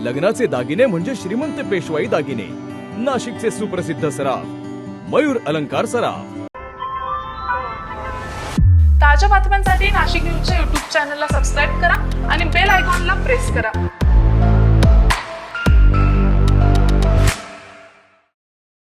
लग्नाचे दागिने म्हणजे श्रीमंत पेशवाई दागिने, नाशिकचे सुप्रसिद्ध सराफ मयूर अलंकार सराफ। ताज्या बातम्यांसाठी नाशिक न्यूजच्या YouTube चॅनलला सबस्क्राईब करा आणि बेल आयकॉनला प्रेस करा।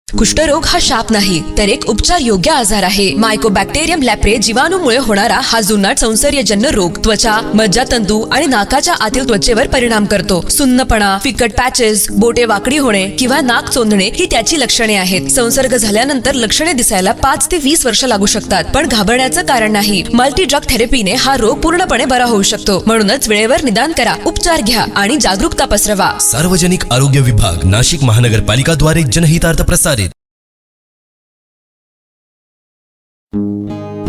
कुष्ठरोग हा शाप नाही तर एक उपचार योग्य आजार आहे। मायकोबॅक्टेरियम लॅप्रे जीवाणूमुळे होणारा हा जुनाट संसर्गजन्य रोग त्वचा, मज्जातंतू आणि नाकाच्या आतील त्वचेवर परिणाम करतो। सुन्नपणा, फिकट पॅचेस, बोटे वाकडी होणे किंवा नाक चोंदणे ही त्याची लक्षणे आहेत। संसर्ग झाल्यानंतर लक्षणे दिसायला 5 ते 20 वर्ष लागू शकतात, पण घाबरण्याचं कारण नाही। मल्टी ड्रग थेरपीने हा रोग पूर्णपणे बरा होऊ शकतो। म्हणूनच वेळेवर निदान करा, उपचार घ्या आणि जागरूकता पसरवा। सार्वजनिक आरोग्य विभाग, नाशिक महानगरपालिका द्वारे जनहितार्थ प्रसारित।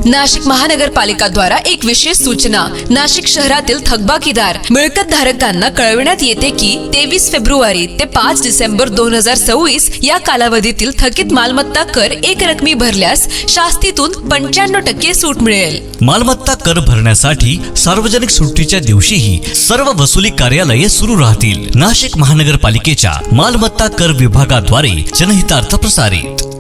नाशिक महानगरपालिका द्वारा एक विशेष सूचना। नाशिक शहरातील थकबाकीदार मिळकत धारकांना कळविण्यात येते की 23 फेब्रुवारी ते 5 डिसेंबर 2026 या कालावधीतील थकीत मालमत्ता कर एक रकमी भरल्यास शास्तीतून 95% सूट मिळेल। मालमत्ता कर भरण्यासाठी सार्वजनिक सुट्टीच्या दिवशीही सर्व वसुली कार्यालये सुरू राहतील। नाशिक महानगरपालिकेच्या मालमत्ता कर विभागाद्वारे जनहितार्थ प्रसारित।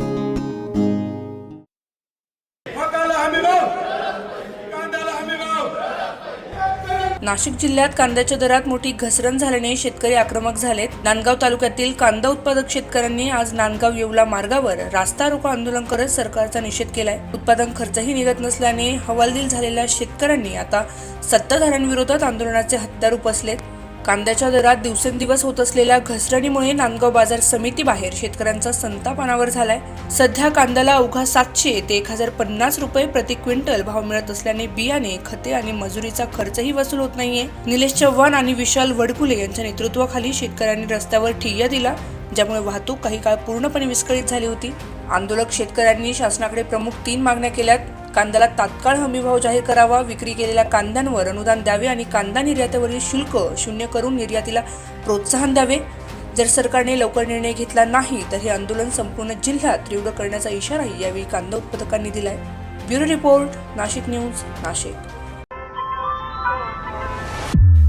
नाशिक जिल्ह्यात कांद्याच्या दरात मोठी घसरण झाल्याने शेतकरी आक्रमक झालेत। नांदगाव तालुक्यातील कांदा उत्पादक शेतकऱ्यांनी आज नांदगाव येवला मार्गावर रास्ता रोको आंदोलन करत सरकारचा निषेध केलाय। उत्पादन खर्चही निघत नसल्याने हवालदिल झालेल्या शेतकऱ्यांनी आता सत्ताधाऱ्यांविरोधात आंदोलनाचे हत्यार उपसलेत। कांद्याच्या दरात दिवसेंदिवस होत असलेल्या घसरणीमुळे नांदगाव बाजार समिती बाहेर शेतकऱ्यांचा संताप अनावर झालाय। सध्या कांद्याला अवघा 700 ते 1050 रुपये प्रति क्विंटल भाव मिळत असल्याने बियाणे, खते आणि मजुरीचा खर्चही वसूल होत नाहीये। निलेश चव्हाण आणि विशाल वडकुले यांच्या नेतृत्वाखाली शेतकऱ्यांनी रस्त्यावर ठिय्या दिला, ज्यामुळे वाहतूक काही काळ पूर्णपणे विस्कळीत झाली होती। आंदोलक शेतकऱ्यांनी शासनाकडे प्रमुख 3 मागण्या केल्यात। कांद्याला तात्काळ हमीभाव जाहीर करावा, विक्री केलेल्या कांद्यांवर अनुदान द्यावे आणि कांदा निर्यातीवरील शुल्क शून्य करून निर्यातीला प्रोत्साहन द्यावे। जर सरकारने लवकर निर्णय घेतला नाही तर हे आंदोलन संपूर्ण जिल्ह्यात तीव्र करण्याचा इशाराही यावेळी कांदा उत्पादकांनी दिलाय। Bureau report, Nashik news, Nashik.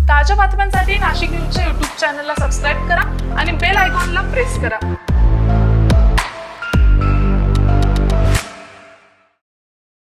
ताज्या बातम्यांसाठी नाशिक न्यूजच्या YouTube चॅनलला सबस्क्राईब करा आणि बेल आयकॉनला प्रेस करा।